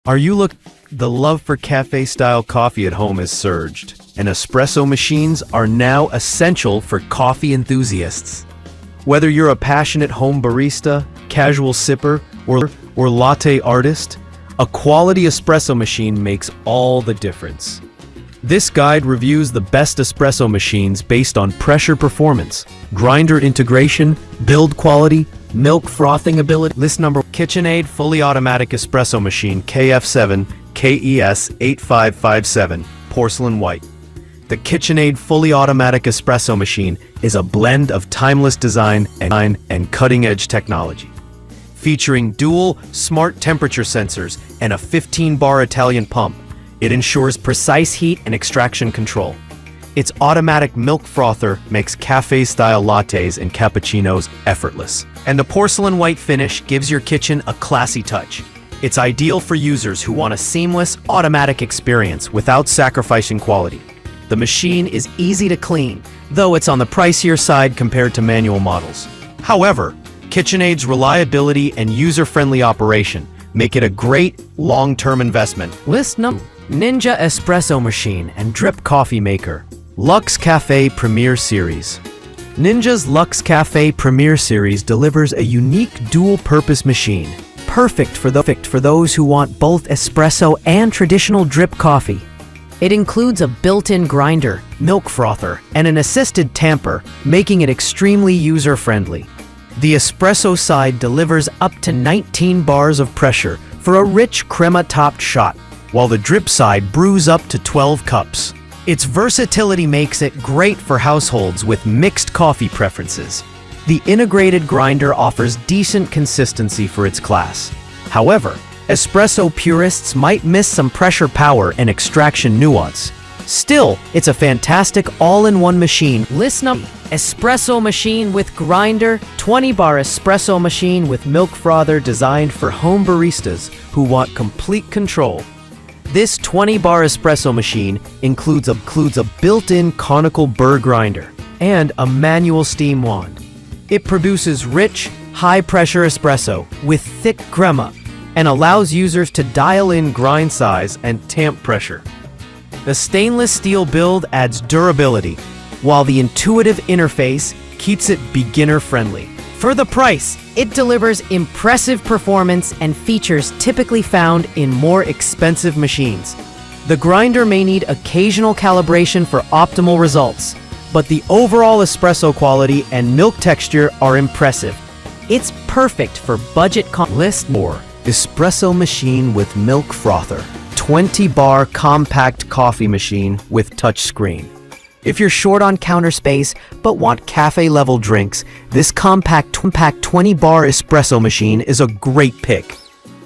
The love for cafe-style coffee at home has surged, and espresso machines are now essential for coffee enthusiasts. Whether you're a passionate home barista, casual sipper, or latte artist, a quality espresso machine makes all the difference. This guide reviews the best espresso machines based on pressure performance, grinder integration, build quality, milk frothing ability. List number: KitchenAid Fully Automatic Espresso Machine KF7 KES 8557 Porcelain White. The KitchenAid Fully Automatic Espresso Machine is a blend of timeless design and cutting-edge technology. Featuring dual smart temperature sensors and a 15-bar Italian pump, it ensures precise heat and extraction control. Its automatic milk frother makes cafe-style lattes and cappuccinos effortless. And the porcelain white finish gives your kitchen a classy touch. It's ideal for users who want a seamless, automatic experience without sacrificing quality. The machine is easy to clean, though it's on the pricier side compared to manual models. However, KitchenAid's reliability and user-friendly operation make it a great long-term investment. List number: Ninja Espresso Machine and Drip Coffee Maker. Luxe Café Premier Series. Ninja's Luxe Café Premier Series delivers a unique dual-purpose machine, perfect for those who want both espresso and traditional drip coffee. It includes a built-in grinder, milk frother, and an assisted tamper, making it extremely user-friendly. The espresso side delivers up to 19 bars of pressure for a rich crema-topped shot, while the drip side brews up to 12 cups. Its versatility makes it great for households with mixed coffee preferences. The integrated grinder offers decent consistency for its class. However, espresso purists might miss some pressure power and extraction nuance. Still, it's a fantastic all-in-one machine. List number: Espresso Machine with Grinder, 20-bar espresso machine with milk frother designed for home baristas who want complete control. This 20-bar espresso machine includes a built-in conical burr grinder and a manual steam wand. It produces rich, high-pressure espresso with thick crema and allows users to dial in grind size and tamp pressure. The stainless steel build adds durability, while the intuitive interface keeps it beginner-friendly. For the price, it delivers impressive performance and features typically found in more expensive machines. The grinder may need occasional calibration for optimal results, but the overall espresso quality and milk texture are impressive. It's perfect for budget list more. Espresso Machine with Milk Frother, 20-bar compact coffee machine with touchscreen. If you're short on counter space but want cafe-level drinks, this compact 20-bar espresso machine is a great pick.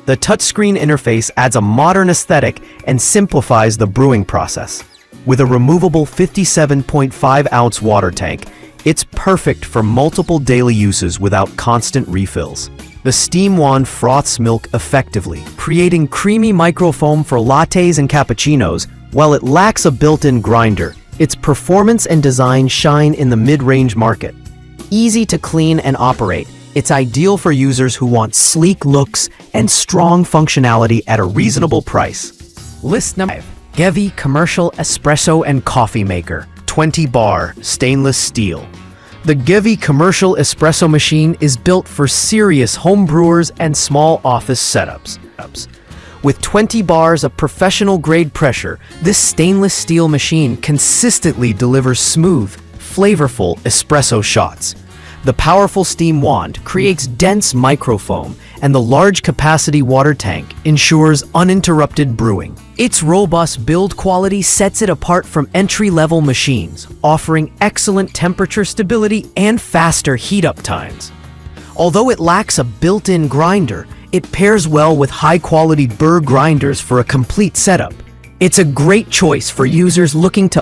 The touchscreen interface adds a modern aesthetic and simplifies the brewing process. With a removable 57.5-ounce water tank, it's perfect for multiple daily uses without constant refills. The steam wand froths milk effectively, creating creamy microfoam for lattes and cappuccinos. While it lacks a built-in grinder, its performance and design shine in the mid-range market. Easy to clean and operate, it's ideal for users who want sleek looks and strong functionality at a reasonable price. List number 5. Gevi Commercial Espresso and Coffee Maker, 20-bar stainless steel. The Gevi Commercial Espresso Machine is built for serious home brewers and small office setups. With 20 bars of professional-grade pressure, this stainless steel machine consistently delivers smooth, flavorful espresso shots. The powerful steam wand creates dense microfoam, and the large-capacity water tank ensures uninterrupted brewing. Its robust build quality sets it apart from entry-level machines, offering excellent temperature stability and faster heat-up times. Although it lacks a built-in grinder, it pairs well with high-quality burr grinders for a complete setup. It's a great choice for users looking to